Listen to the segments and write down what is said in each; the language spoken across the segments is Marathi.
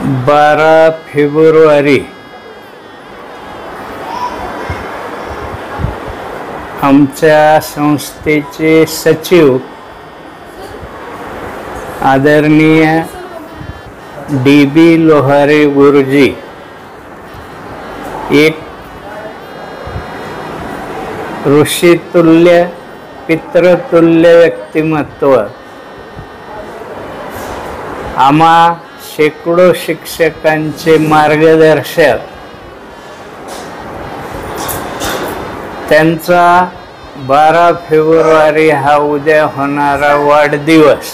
12 फेब्रुवारी आमच्या संस्थेचे सचिव आदरणीय डी.बी. लोहारे गुरुजी एक ऋषितुल्य पितृतुल्य व्यक्तिमत्व आम्हा शेकडो शिक्षकांचे मार्गदर्शक त्यांचा 12 फेब्रुवारी हा उद्या होणारा वाढदिवस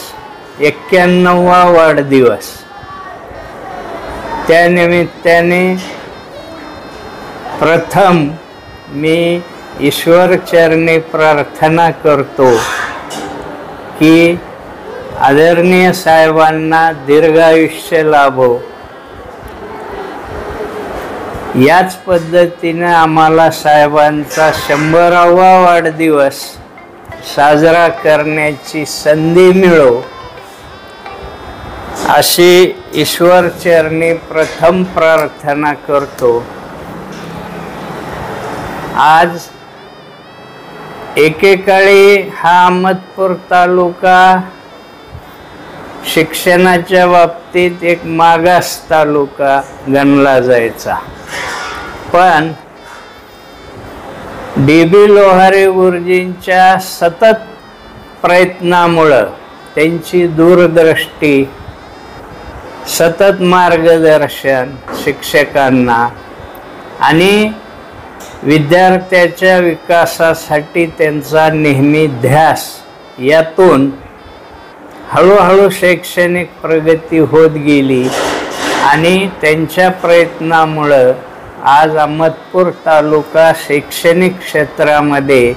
91वा वाढदिवस त्यानिमित्ताने प्रथम मी ईश्वर चरणी प्रार्थना करतो की आदरणीय साहेबांना दीर्घायुष्य लाभो। याच पद्धतीने आम्हाला साहेबांचा 100वा वाढदिवस साजरा करण्याची संधी मिळो अशी ईश्वर चरणी प्रथम प्रार्थना करतो। आज एकेकाळी हा अहमदपूर तालुका शिक्षणाच्या बाबतीत एक मागास तालुका गणला जायचा, पण डी.बी. लोहारे गुरुजींच्या सतत प्रयत्नामुळे त्यांची दूरदृष्टी सतत मार्गदर्शन शिक्षकांना आणि विद्यार्थ्याच्या विकासासाठी त्यांचा नेहमी ध्यास यातून हळूहळू शैक्षणिक प्रगती होत गेली आणि त्यांच्या प्रयत्नामुळे आज अहमदपूर तालुका शैक्षणिक क्षेत्रामध्ये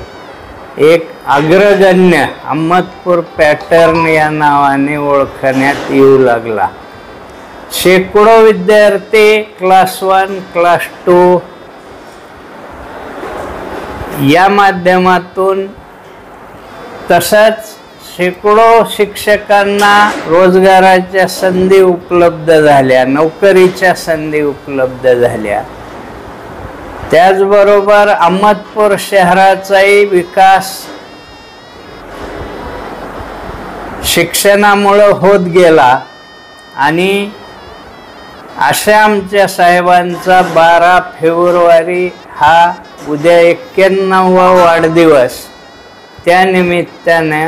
एक अग्रगण्य अहमदपूर पॅटर्न या नावाने ओळखण्यात येऊ लागला। शेकडो विद्यार्थी क्लास 1 क्लास 2 या माध्यमातून तसंच शेकडो शिक्षकांना रोजगाराच्या संधी उपलब्ध झाल्या, नोकरीच्या संधी उपलब्ध झाल्या। त्याचबरोबर अहमदपूर शहराचाही विकास शिक्षणामुळे होत गेला आणि अशा आमच्या साहेबांचा 12 फेब्रुवारी हा उद्या 91वा वाढदिवस त्यानिमित्ताने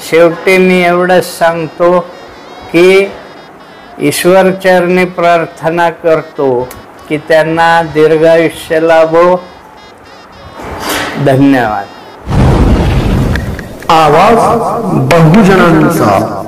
शेवटी मी एवढंच सांगतो की ईश्वर चरणी प्रार्थना करतो की त्यांना दीर्घायुष्य लाभो। धन्यवाद। आवाज बहुजनांचा।